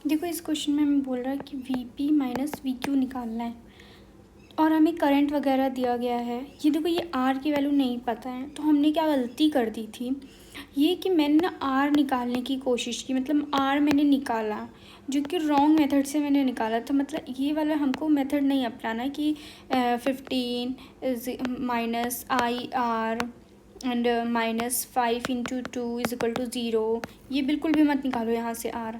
देखो इस क्वेश्चन में हमें बोल रहा है कि V P minus we Q निकालना है और हमें करंट वगैरह दिया गया है। ये देखो ये आर की वैल्यू नहीं पता है, तो हमने क्या गलती कर दी थी, ये कि मैंने ना आर निकालने की कोशिश की, मतलब आर मैंने निकाला जो कि रॉन्ग मेथड से मैंने निकाला था। मतलब ये वाला हमको मेथड नहीं अपनाना है कि 15 माइनस आई आर एंड -5 × 2 = 0, ये बिल्कुल भी मत निकालो यहाँ से आर,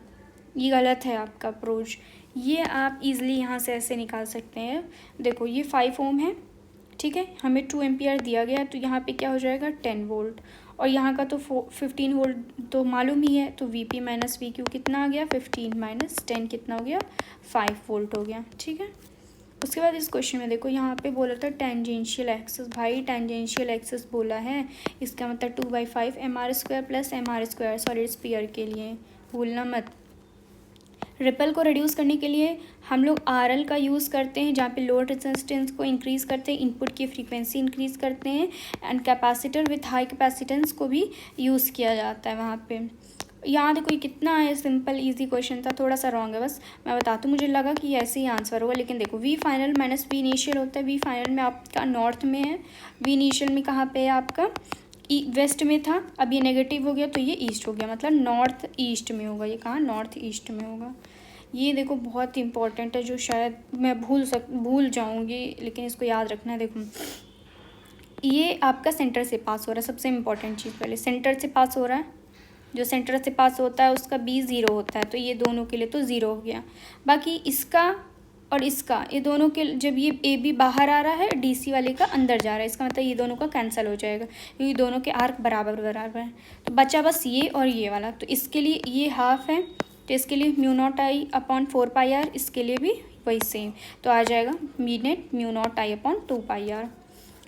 ये गलत है आपका अप्रोच। ये आप इजीली यहाँ से ऐसे निकाल सकते हैं। देखो ये 5 ओम है, ठीक है, हमें 2 एम्पियर दिया गया, तो यहाँ पे क्या हो जाएगा 10 वोल्ट, और यहाँ का तो 15 वोल्ट तो मालूम ही है, तो V P minus we Q कितना आ गया 15 माइनस 10 कितना हो गया 5 वोल्ट हो गया, ठीक है। उसके बाद इस क्वेश्चन में देखो यहाँ पे बोला था टेंजेंशियल एक्सिस, भाई टेंजेंशियल एक्सिस बोला है, इसका मतलब 2/5 mr² plus mr² solid sphere के लिए, भूलना मत। रिपल को रिड्यूस करने के लिए हम लोग RL का यूज़ करते हैं, जहाँ पे लोड रेजिस्टेंस को इंक्रीज़ करते हैं, इनपुट की फ्रीक्वेंसी इंक्रीज़ करते हैं, and capacitor with high capacitance को भी यूज़ किया जाता है वहाँ पे। यहाँ देखो ये कितना है सिंपल इजी क्वेश्चन था, थोड़ा सा रॉन्ग है बस मैं बताती हूँ, मुझे लगा कि ऐसे ही आंसर होगा, लेकिन देखो V final minus V initial होता है। वी फाइनल में आपका नॉर्थ में है, वी इनिशियल में कहाँ पे है आपका वेस्ट में था, अब ये नेगेटिव हो गया तो ये ईस्ट हो गया, मतलब नॉर्थ ईस्ट में होगा, ये कहाँ नॉर्थ ईस्ट में होगा। ये देखो बहुत इंपॉर्टेंट है, जो शायद मैं भूल जाऊँगी, लेकिन इसको याद रखना है। देखो ये आपका सेंटर से पास हो रहा है, सबसे इम्पॉर्टेंट चीज़ पहले सेंटर से पास हो रहा है, जो सेंटर से पास होता है उसका बी 0 होता है, तो ये दोनों के लिए तो 0 हो गया। बाकी इसका और इसका, ये दोनों के जब ये ए बी बाहर आ रहा है, DC वाले का अंदर जा रहा है, इसका मतलब ये दोनों का कैंसिल हो जाएगा, क्योंकि दोनों के आर्क बराबर बराबर हैं। तो बचा बस ये और ये वाला, तो इसके लिए ये हाफ है, तो इसके लिए μ0I/4πr, इसके लिए भी वही सेम, तो आ जाएगा μ0 μ0I/2πr।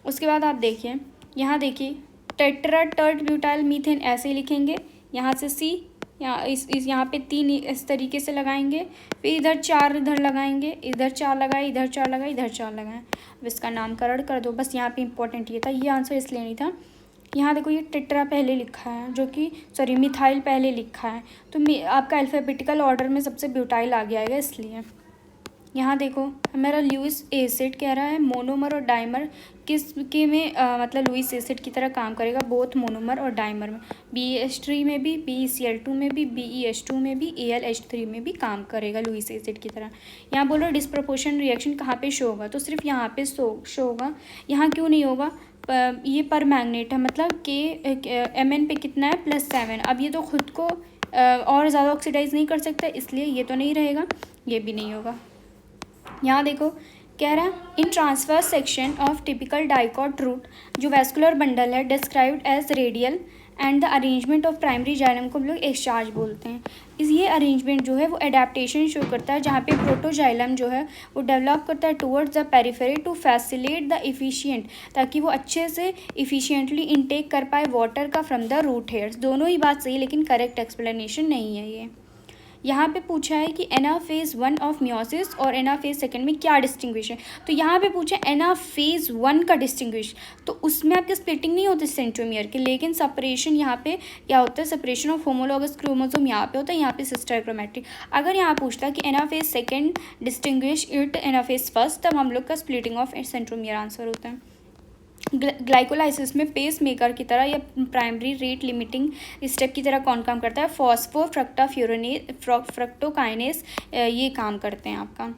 उसके बाद आप देखिए, यहाँ देखिए टेट्रा टर्ट ब्यूटाइल मीथेन ऐसे ही लिखेंगे, यहाँ से C, यहाँ इस यहाँ पे 3 इस तरीके से लगाएंगे, फिर इधर 4 इधर लगाएंगे, इधर 4 लगाए, इधर 4 लगाए, इधर 4 लगाए, अब इसका नामकरण कर दो। बस यहाँ पे इंपॉर्टेंट ये था, ये आंसर इसलिए नहीं था। यहाँ देखो ये टेट्रा पहले लिखा है, जो कि सॉरी मिथाइल पहले लिखा है, तो आपका अल्फ़ाबेटिकल ऑर्डर में सबसे ब्यूटाइल आगे आएगा, इसलिए। यहाँ देखो हमारा लुईस एसिड कह रहा है मोनोमर और डाइमर किस के में मतलब लुईस एसिड की तरह काम करेगा, बोथ मोनोमर और डाइमर में, BH3 में भी, BeCl2 में भी, BeH2 में भी, AlH3 में भी काम करेगा लुईस एसिड की तरह। यहाँ बोलो डिस्प्रपोर्शन रिएक्शन कहाँ पे शो होगा, तो सिर्फ यहाँ पे शो होगा, यहाँ क्यों नहीं होगा, ये पर मैग्नेट है, मतलब के Mn पे कितना है +7, अब ये तो खुद को और ज़्यादा ऑक्सीडाइज नहीं कर सकता, इसलिए ये तो नहीं रहेगा, ये भी नहीं होगा। यहाँ देखो कह रहा है in transverse section of typical dicot root, जो वेस्कुलर बंडल है described as radial, and the arrangement of primary xylem को हम लोग एक्सचार्ज बोलते हैं। ये अरेंजमेंट जो है वो एडेप्टेशन शो करता है, जहाँ पे प्रोटोजाइलम जो है वो डेवलप करता है towards the periphery to facilitate the efficient, ताकि वो अच्छे से इफिशिएंटली इनटेक कर पाए वाटर का फ्रॉम द रूट हेयर्स। दोनों ही बात सही, लेकिन करेक्ट एक्सप्लेनेशन नहीं है ये। यहाँ पे पूछा है कि एनाफेज 1 ऑफ मियोसिस और एनाफेज 2 में क्या डिस्टिंग्विश है, तो यहाँ पे पूछा एनाफेज 1 का डिस्टिंग्विश, तो उसमें आपके स्प्लिटिंग नहीं होती सेंट्रोमियर के, लेकिन सेपरेशन यहाँ पे क्या होता है, सेपरेशन ऑफ होमोलॉगस क्रोमोसोम यहाँ पे होता है, यहाँ पे सिस्टर क्रोमैटिक। अगर यहाँ पूछता कि एनाफेज 2 डिस्टिंग्विश इट एनाफेज 1, तब हम लोग का स्प्लिटिंग ऑफ सेंट्रोमियर आंसर होता है। ग्लाइकोलाइसिस में पेस मेकर की तरह या प्राइमरी रेट लिमिटिंग स्टेप की तरह कौन काम करता है, फ्रक्टोकाइनेस ये काम करते हैं आपका।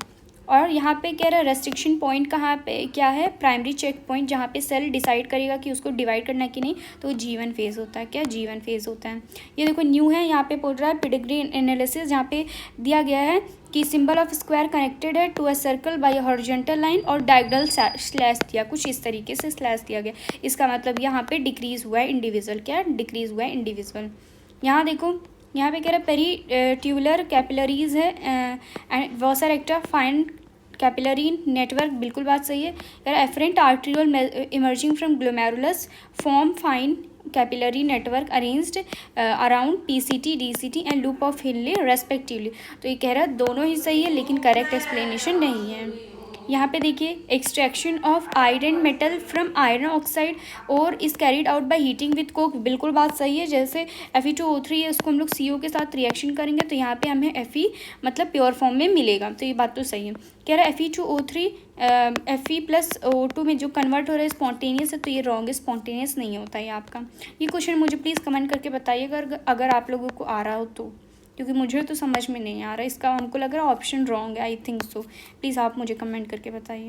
और यहाँ पे कह रहा है रेस्ट्रिक्शन पॉइंट कहाँ पे क्या है, प्राइमरी चेक पॉइंट, जहाँ पे सेल डिसाइड करेगा कि उसको डिवाइड करना है कि नहीं, तो G1 फेज होता है। क्या G1 फेज होता है। ये देखो न्यू है, यहाँ पे बोल रहा है पेडिग्री एनालिसिस, जहाँ पे दिया गया है कि सिंबल ऑफ स्क्वायर कनेक्टेड है to a circle by horizontal line और डायगोनल स्लैश दिया, कुछ इस तरीके से स्लैश दिया गया, इसका मतलब यहाँ पे डिक्रीज हुआ है इंडिविजुअल, क्या डिक्रीज हुआ है इंडिविजुअल। यहाँ देखो यहाँ पे कह रहा है पेरी ट्यूबुलर कैपिलरीज है and vasa recta fine capillary network, बिल्कुल बात सही है। कह रहा है efferent arteriole emerging from glomerulus form fine capillary network arranged around PCT, DCT and loop of Henle respectively, तो ये कह रहा है दोनों ही सही है, लेकिन करेक्ट एक्सप्लेनेशन नहीं है। यहाँ पे देखिए extraction of iron metal from iron oxide और is carried out by heating with coke. बिल्कुल बात सही है। जैसे Fe2O3 है, उसको हम लोग CO के साथ रिएक्शन करेंगे तो यहाँ पे हमें Fe मतलब प्योर फॉर्म में मिलेगा। तो ये बात तो सही है। कह रहा है Fe2O3 Fe+O2 में जो कन्वर्ट हो रहा है स्पॉन्टेनियस है, तो ये रॉन्ग है, स्पॉन्टेनियस नहीं होता है आपका। ये क्वेश्चन मुझे प्लीज़ कमेंट करके बताइएगा अगर आप लोगों को आ रहा हो तो, क्योंकि मुझे तो समझ में नहीं आ रहा। इसका हमको लग रहा है ऑप्शन रॉन्ग है, आई थिंक सो। प्लीज़ आप मुझे कमेंट करके बताइए।